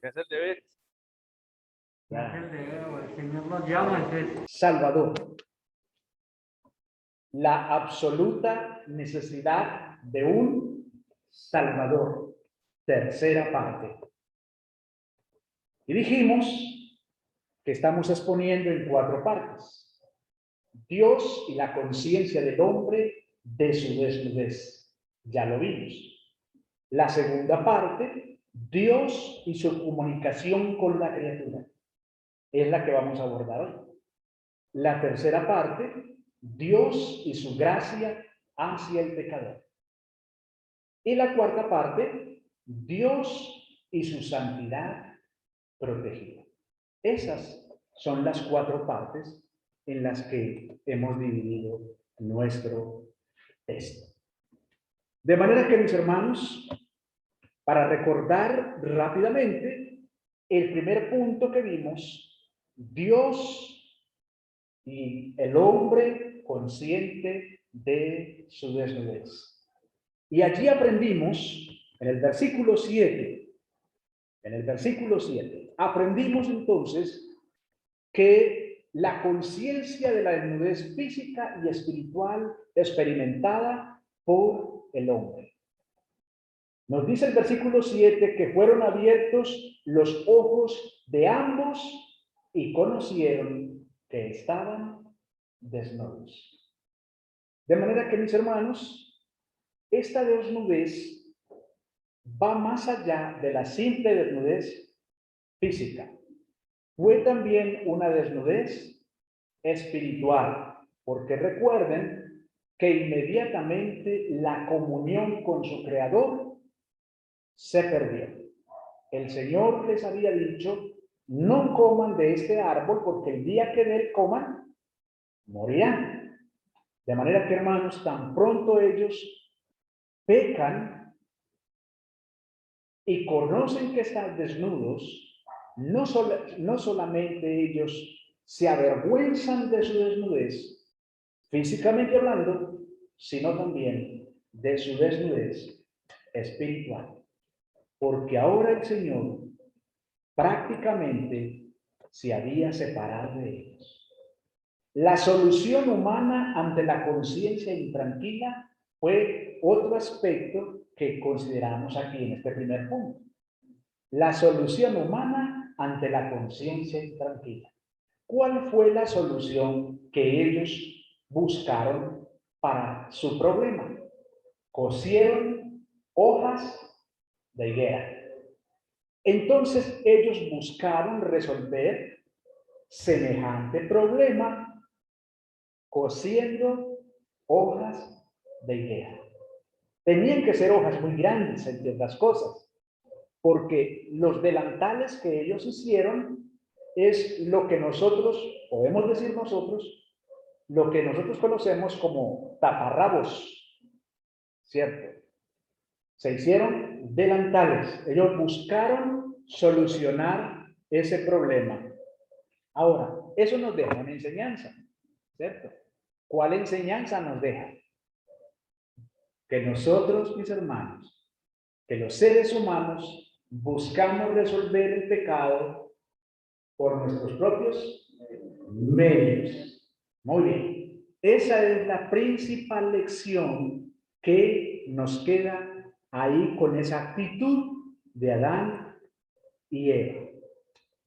que hacer deberes. El Señor nos llama, entonces. Salvador. La absoluta necesidad de un Salvador. Tercera parte. Y dijimos que estamos exponiendo en 4 partes. Dios y la conciencia del hombre de su desnudez. Ya lo vimos. La segunda parte, Dios y su comunicación con la criatura. Es la que vamos a abordar hoy. La tercera parte, Dios y su gracia hacia el pecador. Y la cuarta parte, Dios y su santidad protegida. Esas son las 4 partes en las que hemos dividido nuestro texto. De manera que, mis hermanos, para recordar rápidamente, el primer punto que vimos, Dios y el hombre consciente de su desnudez. Y allí aprendimos, en el versículo 7, aprendimos entonces que la conciencia de la desnudez física y espiritual experimentada por el hombre. Nos dice el versículo 7 que fueron abiertos los ojos de ambos y conocieron que estaban desnudos. De manera que, mis hermanos, esta desnudez va más allá de la simple desnudez física. Fue también una desnudez espiritual, porque recuerden que inmediatamente la comunión con su Creador se perdió. El Señor les había dicho, no coman de este árbol, porque el día que de él coman, morirán. De manera que, hermanos, tan pronto ellos pecan y conocen que están desnudos, no solamente ellos se avergüenzan de su desnudez, físicamente hablando, sino también de su desnudez espiritual. Porque ahora el Señor prácticamente se había separado de ellos. La solución humana ante la conciencia intranquila fue otro aspecto que consideramos aquí en este primer punto. La solución humana ante la conciencia intranquila. ¿Cuál fue la solución que ellos buscaron para su problema? Cosieron hojas de higuera. Entonces ellos buscaron resolver semejante problema cosiendo hojas de higuera. Tenían que ser hojas muy grandes, entre otras cosas, porque los delantales que ellos hicieron es lo que nosotros, podemos decir nosotros, lo que nosotros conocemos como taparrabos, ¿cierto? Se hicieron delantales. Ellos buscaron solucionar ese problema. Ahora, eso nos deja una enseñanza, ¿cierto? ¿Cuál enseñanza nos deja? Que nosotros, mis hermanos, que los seres humanos buscamos resolver el pecado por nuestros propios medios. Muy bien. Esa es la principal lección que nos queda ahí con esa actitud de Adán y Eva.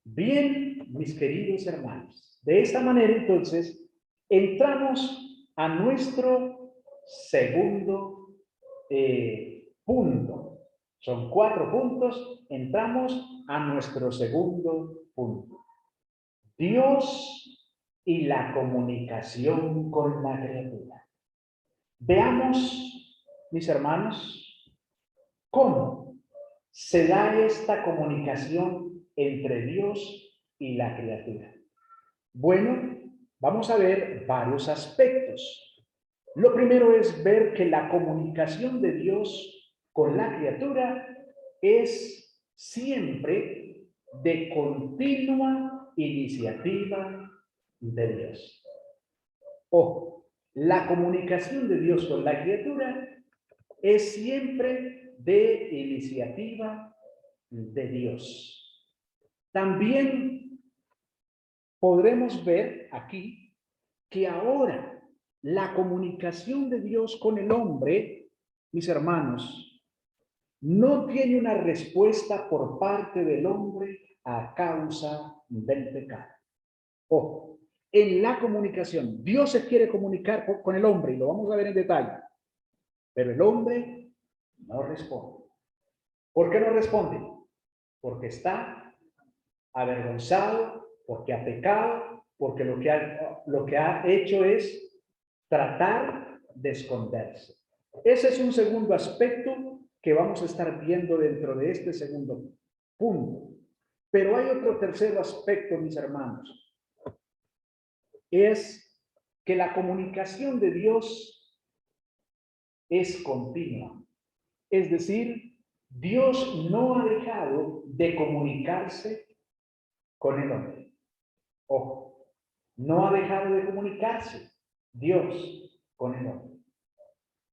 Bien, mis queridos hermanos, de esta manera entonces entramos a nuestro segundo punto. Son 4 puntos, entramos a nuestro segundo punto. Dios y la comunicación con la criatura. Veamos, mis hermanos, cómo se da esta comunicación entre Dios y la criatura. Bueno, vamos a ver varios aspectos. Lo primero es ver que la comunicación de Dios con la criatura es siempre de continua iniciativa de Dios. Ojo, la comunicación de Dios con la criatura es siempre de iniciativa de Dios. También podremos ver aquí que ahora la comunicación de Dios con el hombre, mis hermanos, no tiene una respuesta por parte del hombre a causa del pecado. Ojo, en la comunicación, Dios se quiere comunicar con el hombre y lo vamos a ver en detalle, pero el hombre no responde. ¿Por qué no responde? Porque está avergonzado, porque ha pecado, porque lo que ha hecho es tratar de esconderse. Ese es un segundo aspecto que vamos a estar viendo dentro de este segundo punto. Pero hay otro tercer aspecto, mis hermanos. Es que la comunicación de Dios es continua. Es decir, Dios no ha dejado de comunicarse con el hombre. Ojo, no ha dejado de comunicarse Dios con el hombre.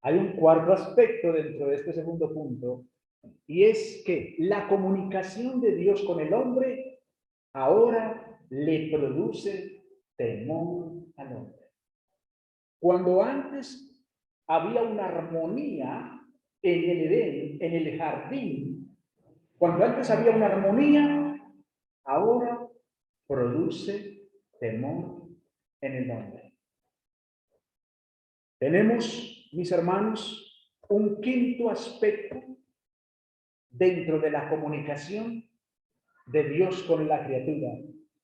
Hay un cuarto aspecto dentro de este segundo punto, y es que la comunicación de Dios con el hombre ahora le produce temor al hombre. Cuando antes había una armonía en el Edén, en el jardín, cuando antes había una armonía, ahora produce temor en el hombre. Tenemos, mis hermanos, un quinto aspecto dentro de la comunicación de Dios con la criatura,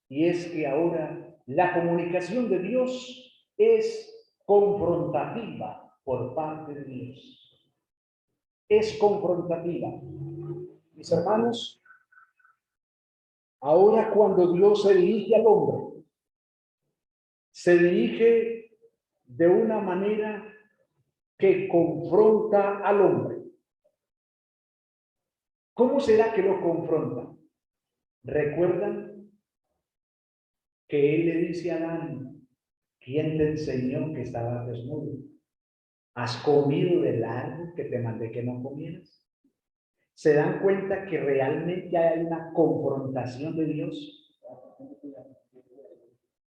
y es que ahora la comunicación de Dios es confrontativa por parte de Dios. Es confrontativa. Mis hermanos, ahora cuando Dios se dirige al hombre, se dirige de una manera que confronta al hombre. ¿Cómo será que lo confronta? ¿Recuerdan que él le dice a Adán, ¿quién te enseñó que estabas desnudo? ¿Has comido del árbol que te mandé que no comieras? ¿Se dan cuenta que realmente hay una confrontación de Dios?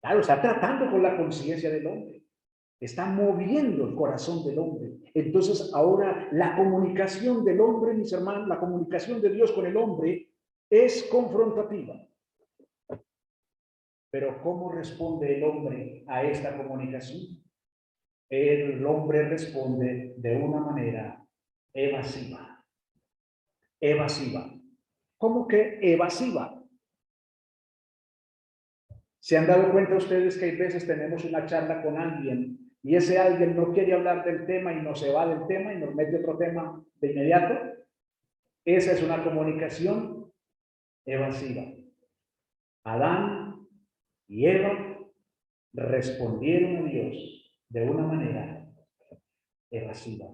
Claro, está tratando con la conciencia del hombre. Está moviendo el corazón del hombre. Entonces, ahora la comunicación del hombre, mis hermanos, la comunicación de Dios con el hombre es confrontativa. Pero ¿cómo responde el hombre a esta comunicación? El hombre responde de una manera evasiva. Evasiva. ¿Cómo que evasiva? ¿Se han dado cuenta ustedes que hay veces tenemos una charla con alguien y ese alguien no quiere hablar del tema y no se va del tema y nos mete otro tema de inmediato? Esa es una comunicación evasiva. Adán y Eva respondieron a Dios de una manera evasiva.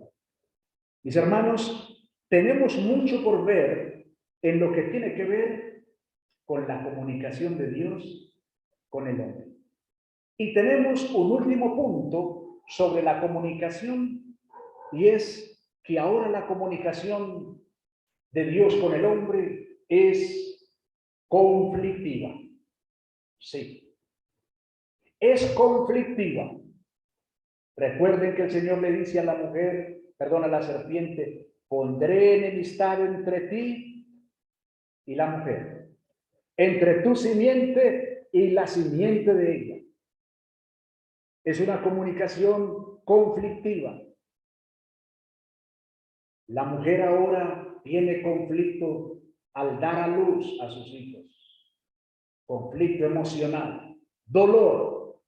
Mis hermanos, tenemos mucho por ver en lo que tiene que ver con la comunicación de Dios con el hombre. Y tenemos un último punto sobre la comunicación, y es que ahora la comunicación de Dios con el hombre es conflictiva. Sí, es conflictiva. Recuerden que el Señor le dice a la mujer, perdón, a la serpiente, pondré enemistad entre ti y la mujer, entre tu simiente y la simiente de ella. Es una comunicación conflictiva. La mujer ahora tiene conflicto al dar a luz a sus hijos. Conflicto emocional, dolor.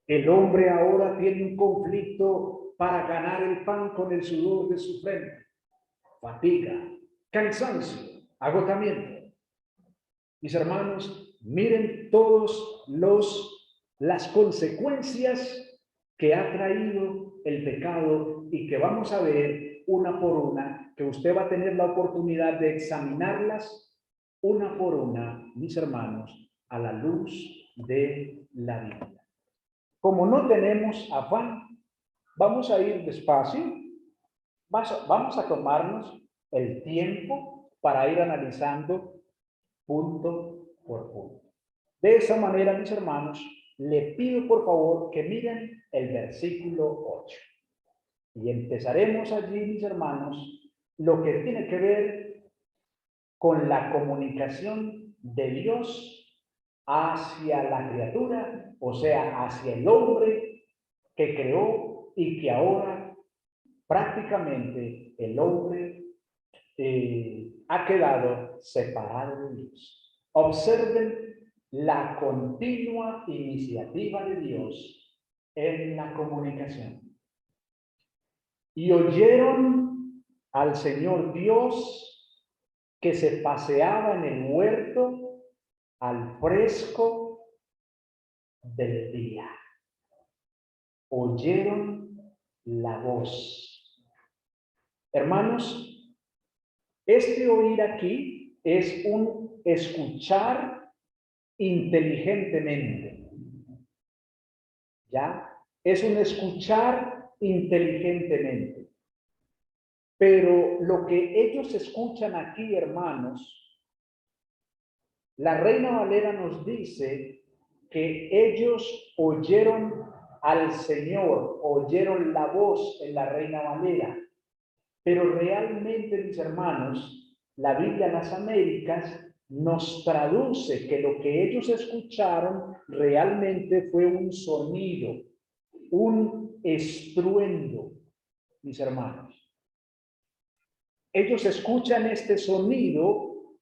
El hombre ahora tiene un conflicto para ganar el pan con el sudor de su frente. Fatiga, cansancio, agotamiento. Mis hermanos, miren todos las consecuencias que ha traído el pecado y que vamos a ver una por una, que usted va a tener la oportunidad de examinarlas una por una, mis hermanos, a la luz de la Biblia. Como no tenemos afán, vamos a ir despacio, vamos a tomarnos el tiempo para ir analizando punto por punto. De esa manera, mis hermanos, le pido por favor que miren el versículo 8. Y empezaremos allí, mis hermanos, lo que tiene que ver con la comunicación de Dios hacia la criatura, o sea, hacia el hombre que creó y que ahora prácticamente el hombre ha quedado separado de Dios. Observen la continua iniciativa de Dios en la comunicación. Y oyeron al Señor Dios que se paseaba en el huerto al fresco del día. Oyeron la voz. Hermanos, este oír aquí es un escuchar inteligentemente. ¿Ya? Es un escuchar inteligentemente. Pero lo que ellos escuchan aquí, hermanos, la Reina Valera nos dice que ellos oyeron al Señor, oyeron la voz en la Reina Valera. Pero realmente, mis hermanos, la Biblia en las Américas nos traduce que lo que ellos escucharon realmente fue un sonido, un estruendo, mis hermanos. Ellos escuchan este sonido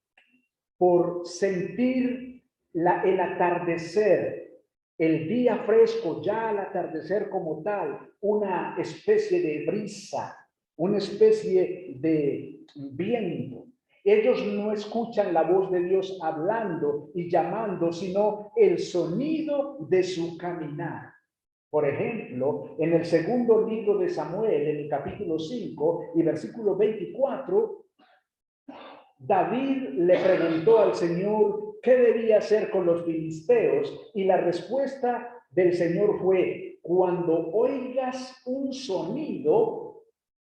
por sentir el atardecer, el día fresco, ya al atardecer como tal, una especie de brisa, una especie de viento. Ellos no escuchan la voz de Dios hablando y llamando, sino el sonido de su caminar. Por ejemplo, en el segundo libro de Samuel, en el capítulo 5 y versículo 24, David le preguntó al Señor qué debía hacer con los filisteos, y la respuesta del Señor fue: cuando oigas un sonido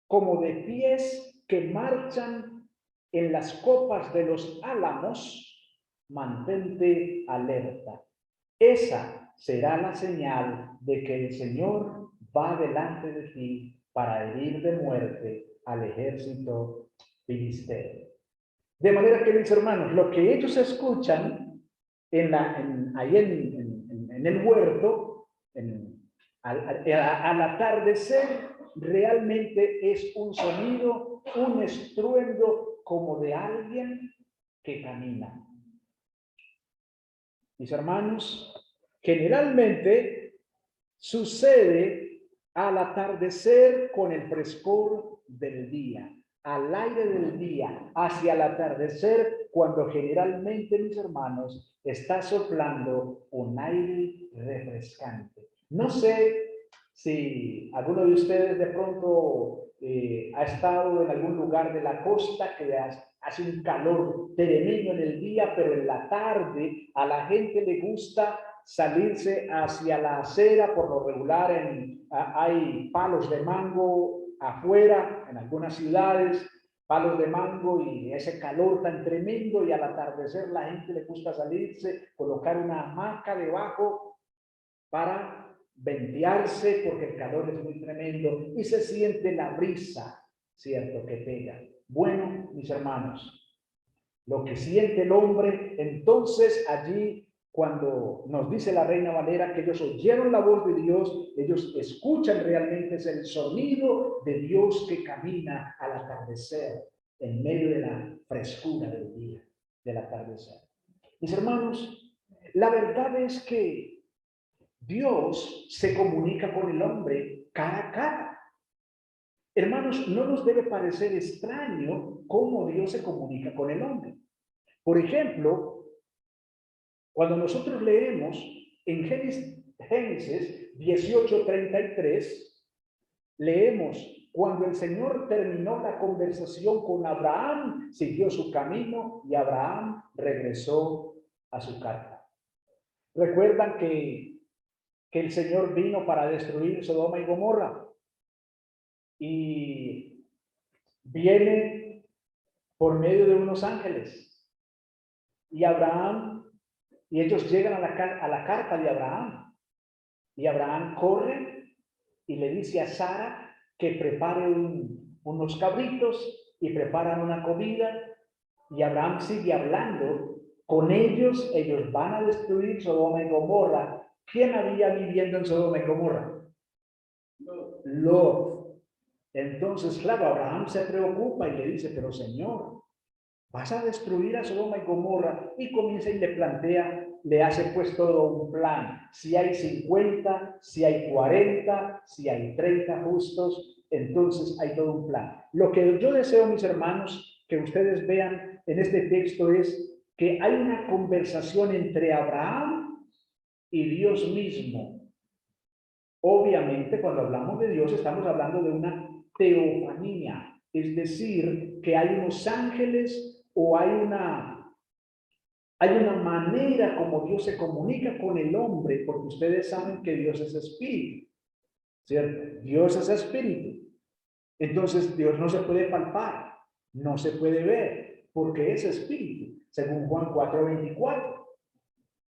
como de pies que marchan en las copas de los álamos, mantente alerta. Esa será la señal de que el Señor va delante de ti para herir de muerte al ejército filisteo. De manera que, mis hermanos, lo que ellos escuchan ahí en el huerto, al atardecer, realmente es un sonido, un estruendo como de alguien que camina. Mis hermanos, generalmente sucede al atardecer con el frescor del día, al aire del día, hacia el atardecer, cuando generalmente, mis hermanos, está soplando un aire refrescante. No sé si alguno de ustedes de pronto ha estado en algún lugar de la costa que hace un calor tremendo en el día, pero en la tarde a la gente le gusta salirse hacia la acera. Por lo regular hay palos de mango afuera, en algunas ciudades, palos de mango, y ese calor tan tremendo, y al atardecer la gente le gusta salirse, colocar una hamaca debajo para ventearse porque el calor es muy tremendo y se siente la brisa, ¿cierto?, que pega. Bueno, mis hermanos, lo que siente el hombre, entonces allí, cuando nos dice la Reina Valera que ellos oyeron la voz de Dios, ellos escuchan realmente es el sonido de Dios que camina al atardecer en medio de la frescura del día, del atardecer. Mis hermanos, la verdad es que Dios se comunica con el hombre cara a cara. Hermanos, no nos debe parecer extraño cómo Dios se comunica con el hombre. Por ejemplo, cuando nosotros leemos en Génesis 18:33, leemos: cuando el Señor terminó la conversación con Abraham, siguió su camino y Abraham regresó a su casa. ¿Recuerdan que el Señor vino para destruir Sodoma y Gomorra? Y viene por medio de unos ángeles. Y Abraham, y ellos llegan a la carpa de Abraham. Y Abraham corre y le dice a Sara que prepare unos cabritos y preparan una comida. Y Abraham sigue hablando con ellos. Ellos van a destruir Sodoma y Gomorra. ¿Quién había viviendo en Sodoma y Gomorra? Lot. Entonces, claro, Abraham se preocupa y le dice, pero Señor, vas a destruir a Sodoma y Gomorra. Y comienza y le plantea, le hace pues todo un plan. Si hay 50, si hay 40, si hay 30 justos, entonces hay todo un plan. Lo que yo deseo, mis hermanos, que ustedes vean en este texto es que hay una conversación entre Abraham y Dios mismo. Obviamente, cuando hablamos de Dios, estamos hablando de una teofanía, es decir, que hay unos ángeles o hay una manera como Dios se comunica con el hombre, porque ustedes saben que Dios es espíritu, ¿cierto? Dios es espíritu. Entonces, Dios no se puede palpar, no se puede ver, porque es espíritu, según Juan 4:24,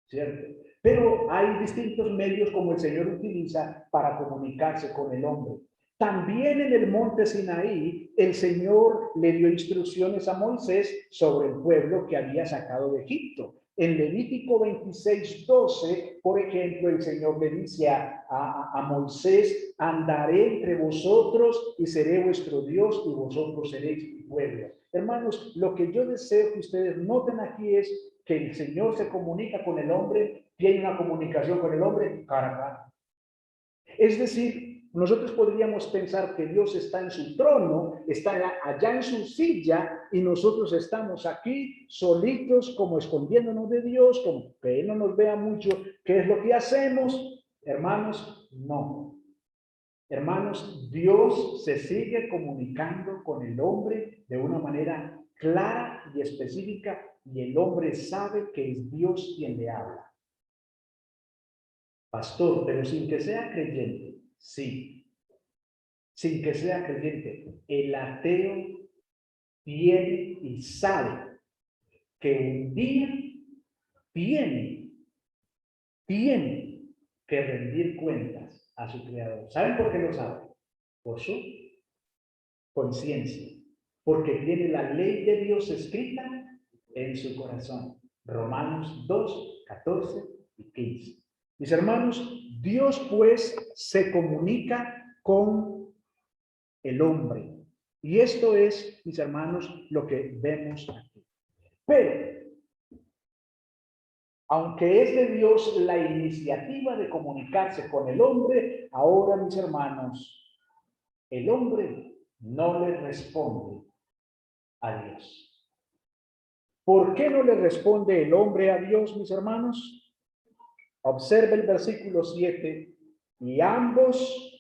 ¿cierto? Pero hay distintos medios como el Señor utiliza para comunicarse con el hombre. También en el monte Sinaí, el Señor le dio instrucciones a Moisés sobre el pueblo que había sacado de Egipto. En Levítico 26:12, por ejemplo, el Señor le dice a Moisés, andaré entre vosotros y seré vuestro Dios y vosotros seréis mi pueblo. Hermanos, lo que yo deseo que ustedes noten aquí es que el Señor se comunica con el hombre, tiene una comunicación con el hombre cara a cara. Es decir, nosotros podríamos pensar que Dios está en su trono, está allá en su silla y nosotros estamos aquí solitos como escondiéndonos de Dios, como que Él no nos vea mucho qué es lo que hacemos. Hermanos, no. Hermanos, Dios se sigue comunicando con el hombre de una manera clara y específica y el hombre sabe que es Dios quien le habla. Pastor, pero sin que sea creyente, sí. Sin que sea creyente, el ateo tiene y sabe que un día tiene que rendir cuentas a su creador. ¿Saben por qué lo sabe? Por su conciencia, porque tiene la ley de Dios escrita en su corazón. Romanos 2, 14 y 15. Mis hermanos, Dios pues se comunica con el hombre. Y esto es, mis hermanos, lo que vemos aquí. Pero, aunque es de Dios la iniciativa de comunicarse con el hombre, ahora, mis hermanos, el hombre no le responde a Dios. ¿Por qué no le responde el hombre a Dios, mis hermanos? Observe el versículo 7. Y ambos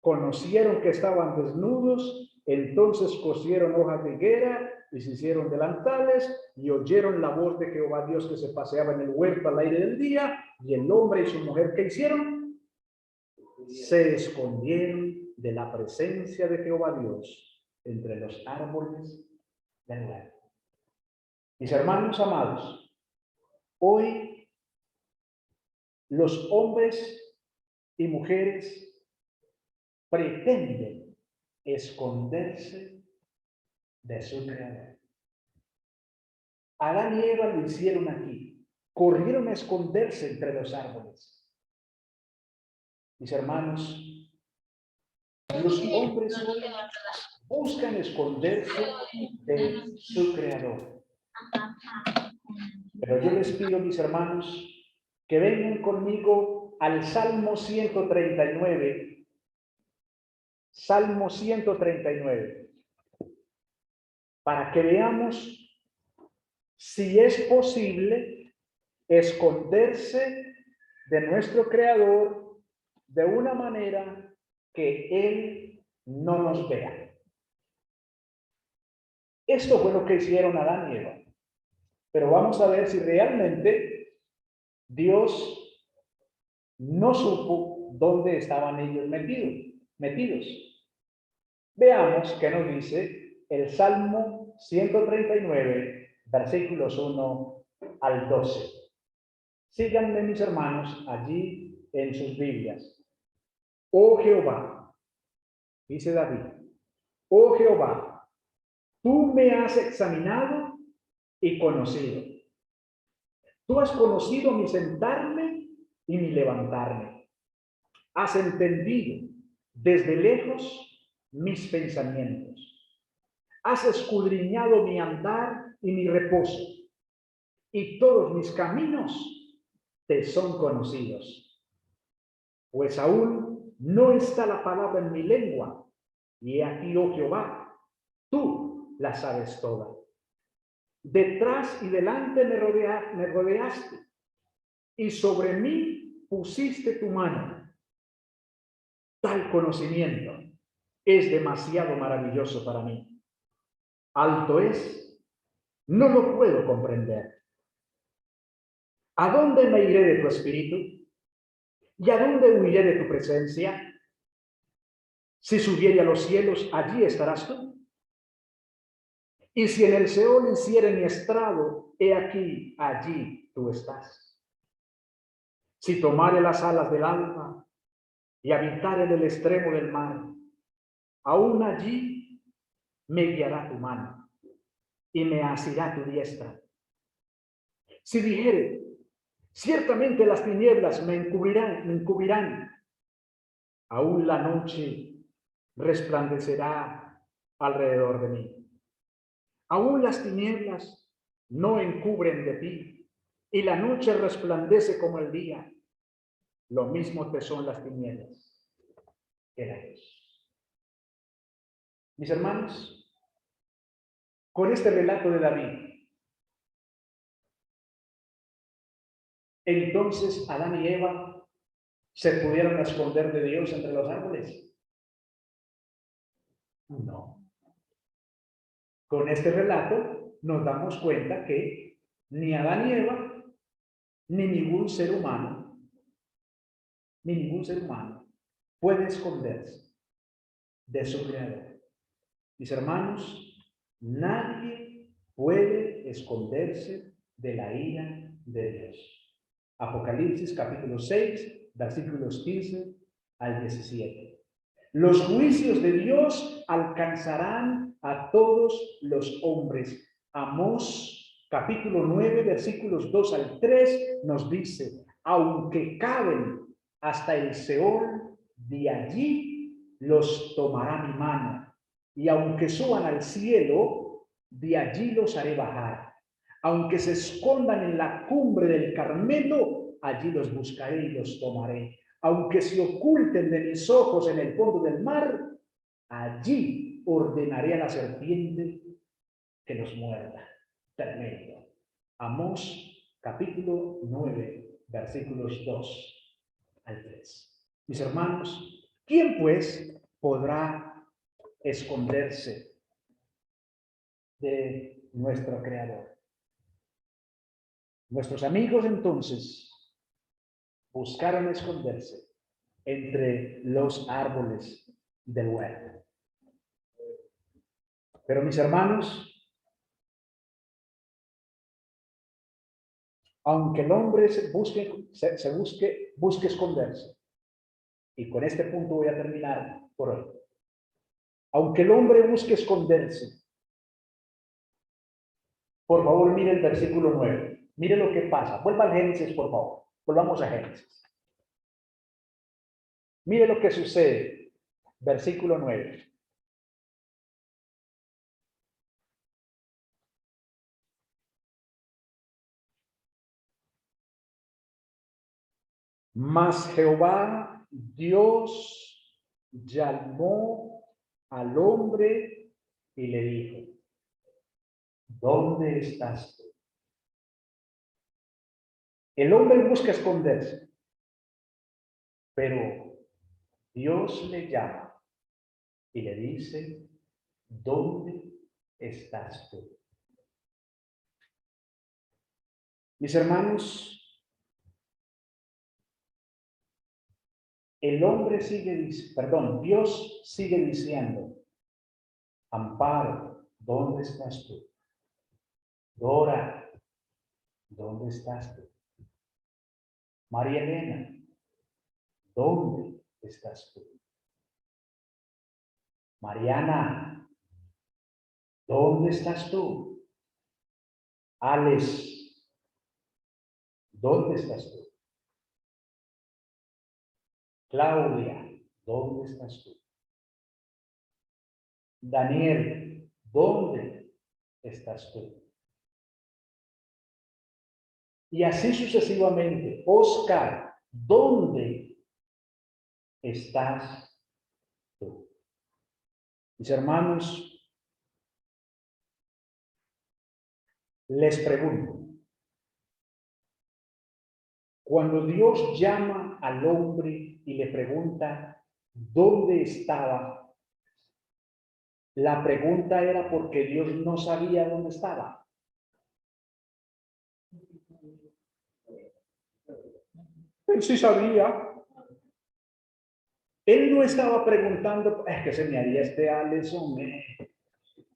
conocieron que estaban desnudos, entonces cosieron hojas de higuera y se hicieron delantales y oyeron la voz de Jehová Dios que se paseaba en el huerto al aire del día. Y el hombre y su mujer, ¿qué hicieron? Se escondieron de la presencia de Jehová Dios entre los árboles del huerto. Mis hermanos amados, hoy los hombres y mujeres pretenden esconderse de su creador. Adán y Eva lo hicieron aquí. Corrieron a esconderse entre los árboles. Mis hermanos, los hombres hoy buscan esconderse de su creador. Pero yo les pido, mis hermanos, que vengan conmigo al Salmo 139. Salmo 139. Para que veamos si es posible esconderse de nuestro Creador de una manera que Él no nos vea. Esto fue lo que hicieron Adán y Eva. Pero vamos a ver si realmente Dios no supo dónde estaban ellos metidos. Veamos qué nos dice el Salmo 139, versículos 1 al 12. Síganme, mis hermanos, allí en sus Biblias. Oh Jehová, dice David, oh Jehová, tú me has examinado y conocido. Tú has conocido mi sentarme y mi levantarme. Has entendido desde lejos mis pensamientos. Has escudriñado mi andar y mi reposo, y todos mis caminos te son conocidos. Pues aún no está la palabra en mi lengua, y he aquí, oh Jehová, tú la sabes toda. Detrás y delante me rodeaste, y sobre mí pusiste tu mano. Tal conocimiento es demasiado maravilloso para mí. Alto es, no lo puedo comprender. ¿A dónde me iré de tu espíritu? ¿Y a dónde huiré de tu presencia? Si subiere a los cielos, allí estarás tú. Y si en el Seol hiciere mi estrado, he aquí, allí tú estás. Si tomare las alas del alma y habitare en el extremo del mar, aún allí me guiará tu mano y me asirá tu diestra. Si dijere, ciertamente las tinieblas me encubrirán, aún la noche resplandecerá alrededor de mí. Aún las tinieblas no encubren de ti, y la noche resplandece como el día. Lo mismo te son las tinieblas que la luz. Mis hermanos, con este relato de David, entonces Adán y Eva se pudieron esconder de Dios entre los árboles. No. Con este relato nos damos cuenta que ni Adán y Eva, ni ningún ser humano puede esconderse de su creador. Mis hermanos, nadie puede esconderse de la ira de Dios. Apocalipsis capítulo 6, versículos 15 al 17. Los juicios de Dios alcanzarán a todos los hombres. Amós capítulo 9, versículos 2 al 3 nos dice, aunque caben hasta el Seol, de allí los tomará mi mano, y aunque suban al cielo, de allí los haré bajar. Aunque se escondan en la cumbre del Carmelo, allí los buscaré y los tomaré. Aunque se oculten de mis ojos en el fondo del mar, allí ordenaré a la serpiente que los muerda. Tremendo. Amós capítulo 9, versículos 2 al 3. Mis hermanos, ¿quién pues podrá esconderse de nuestro Creador? Nuestros amigos entonces buscaron esconderse entre los árboles del huerto. Pero mis hermanos, aunque el hombre busque esconderse, y con este punto voy a terminar por hoy. Aunque el hombre busque esconderse, por favor, mire el versículo 9. Mire lo que pasa. Vuelva a Génesis, por favor. Volvamos a Génesis. Mire lo que sucede. Versículo 9. Mas Jehová Dios llamó al hombre y le dijo, ¿dónde estás tú? El hombre busca esconderse, pero Dios le llama y le dice, ¿dónde estás tú? Mis hermanos, Dios sigue diciendo, Amparo, ¿dónde estás tú? Dora, ¿dónde estás tú? María Elena, ¿dónde estás tú? Mariana, ¿dónde estás tú? Alex, ¿dónde estás tú? Claudia, ¿dónde estás tú? Daniel, ¿dónde estás tú? Y así sucesivamente. Oscar, ¿dónde estás tú? Mis hermanos, les pregunto, cuando Dios llama al hombre y le pregunta dónde estaba, la pregunta era porque Dios no sabía dónde estaba. Él sí sabía. Él no estaba preguntando, es que se me haría este Alex, hombre.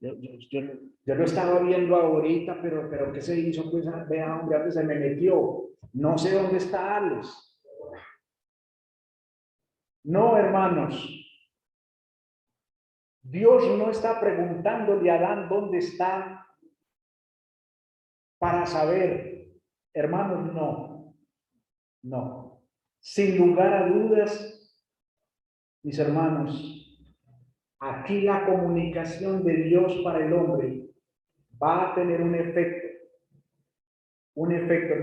Yo lo estaba viendo ahorita, pero ¿qué se hizo? Pues vea, hombre, ¿dónde se me metió? No sé dónde está Alex. No, hermanos. Dios no está preguntándole a Adán dónde está para saber. Hermanos, no. No. Sin lugar a dudas, mis hermanos, aquí la comunicación de Dios para el hombre va a tener un efecto,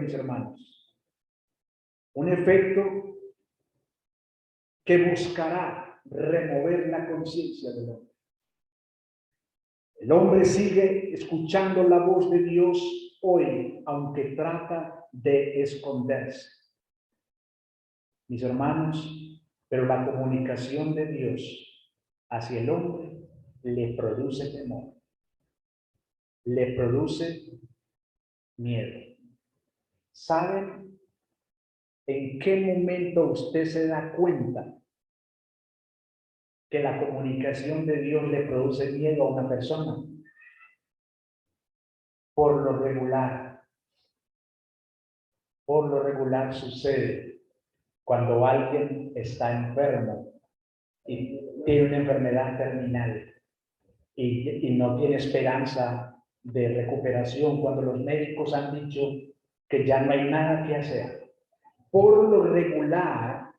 mis hermanos, un efecto que buscará remover la conciencia del hombre. El hombre sigue escuchando la voz de Dios hoy, aunque trata de esconderse. Mis hermanos, pero la comunicación de Dios hacia el hombre le produce temor, le produce miedo. ¿Saben en qué momento usted se da cuenta que la comunicación de Dios le produce miedo a una persona? Por lo regular sucede cuando alguien está enfermo y tiene una enfermedad terminal y no tiene esperanza de recuperación, cuando los médicos han dicho que ya no hay nada que hacer. Por lo regular,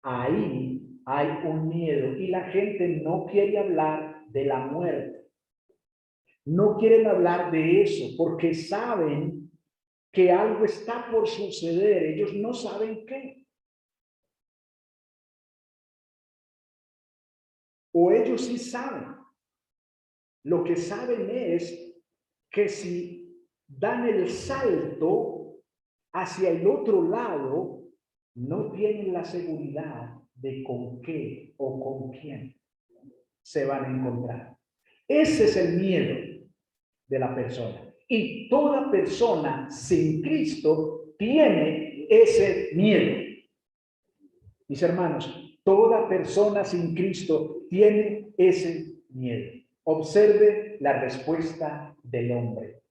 ahí hay un miedo y la gente no quiere hablar de la muerte. No quieren hablar de eso porque saben que algo está por suceder. Ellos no saben qué. O ellos sí saben. Lo que saben es que si dan el salto hacia el otro lado, no tienen la seguridad de con qué o con quién se van a encontrar. Ese es el miedo de la persona. Y toda persona sin Cristo tiene ese miedo. Mis hermanos, toda persona sin Cristo tiene ese miedo. Observe la respuesta del hombre.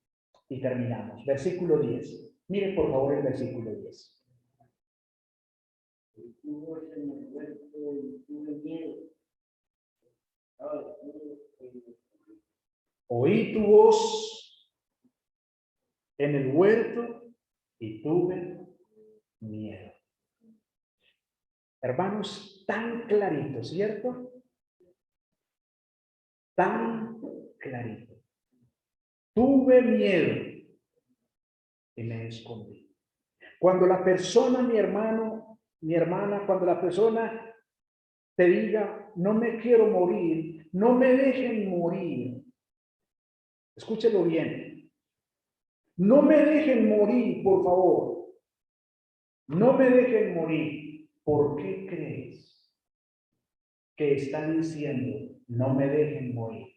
Y terminamos. Versículo 10. Mire por favor el versículo 10. Oí tu voz en el huerto y tuve miedo. Hermanos, tan clarito, ¿cierto? Tan clarito. Tuve miedo y me escondí. Cuando la persona, mi hermano, mi hermana, cuando la persona te diga, no me quiero morir, no me dejen morir, escúchelo bien, no me dejen morir, por favor, no me dejen morir. ¿Por qué crees que está diciendo, no me dejen morir?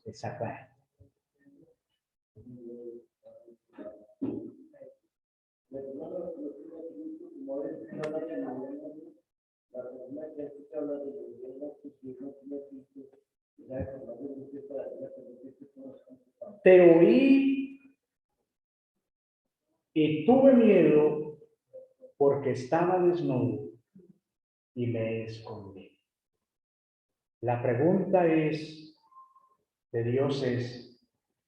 Exactamente. Te oí y tuve miedo porque estaba desnudo y me escondí. La pregunta de Dios es,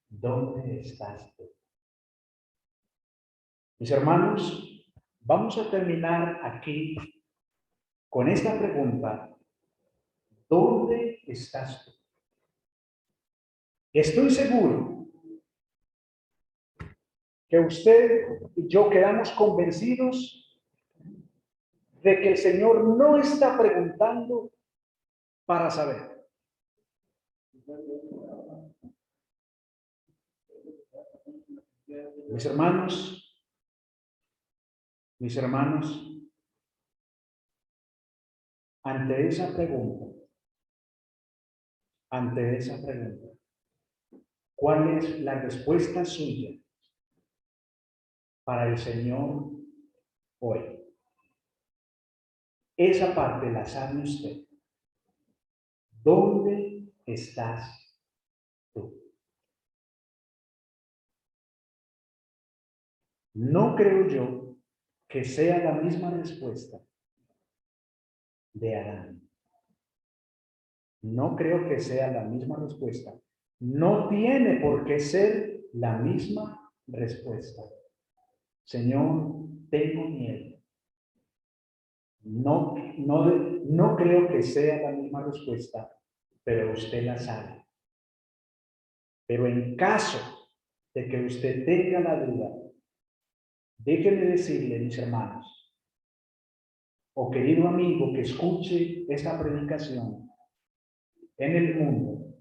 ¿dónde estás tú? Mis hermanos, vamos a terminar aquí con esta pregunta, ¿dónde estás tú? Estoy seguro que usted y yo quedamos convencidos de que el Señor no está preguntando para saber. Mis hermanos, ante esa pregunta, ¿cuál es la respuesta suya para el Señor hoy? Esa parte la sabe usted. ¿Dónde estás tú? No creo yo que sea la misma respuesta de Adán. No creo que sea la misma respuesta. No tiene por qué ser la misma respuesta. Señor, tengo miedo. No creo que sea la misma respuesta, pero usted la sabe. Pero en caso de que usted tenga la duda, déjeme decirle, mis hermanos, o querido amigo que escuche esta predicación en el mundo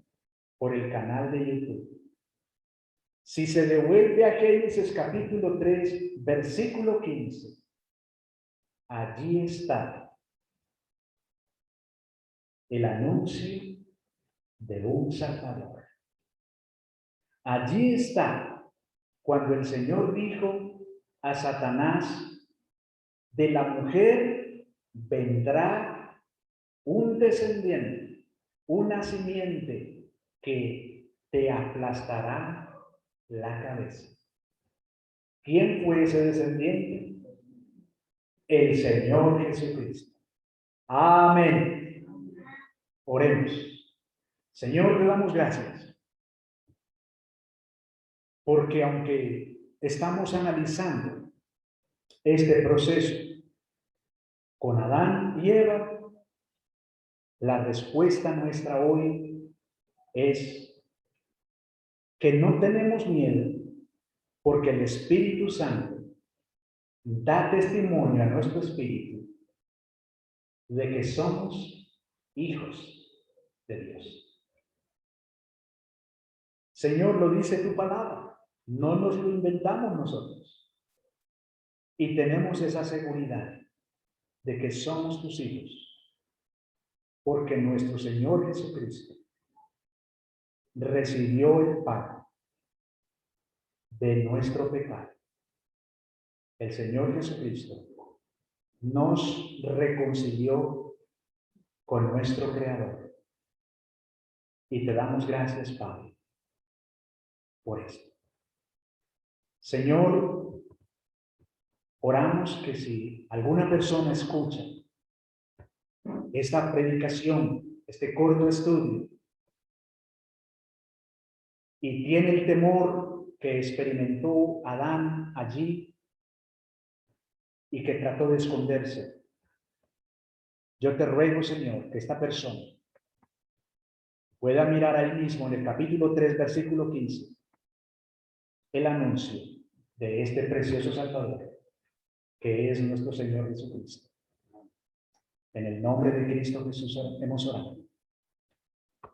por el canal de YouTube, si se devuelve a Génesis capítulo 3, versículo 15, allí está el anuncio de un Salvador. Allí está cuando el Señor dijo a Satanás, de la mujer vendrá un descendiente, una simiente que te aplastará la cabeza. ¿Quién fue ese descendiente? El Señor Jesucristo. Amén. Oremos. Señor, te damos gracias, porque aunque estamos analizando este proceso con Adán y Eva, la respuesta nuestra hoy es que no tenemos miedo, porque el Espíritu Santo da testimonio a nuestro espíritu de que somos hijos de Dios. Señor, lo dice tu palabra, no nos lo inventamos nosotros. Y tenemos esa seguridad de que somos tus hijos, porque nuestro Señor Jesucristo recibió el pago de nuestro pecado. El Señor Jesucristo nos reconcilió con nuestro Creador. Y te damos gracias, Padre, por esto. Señor, oramos que si alguna persona escucha esta predicación, este corto estudio, y tiene el temor que experimentó Adán allí y que trató de esconderse, yo te ruego, Señor, que esta persona pueda mirar ahí mismo en el capítulo 3, versículo 15, el anuncio de este precioso Salvador, que es nuestro Señor Jesucristo. En el nombre de Cristo Jesús hemos orado.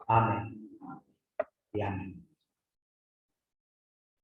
Amén y amén.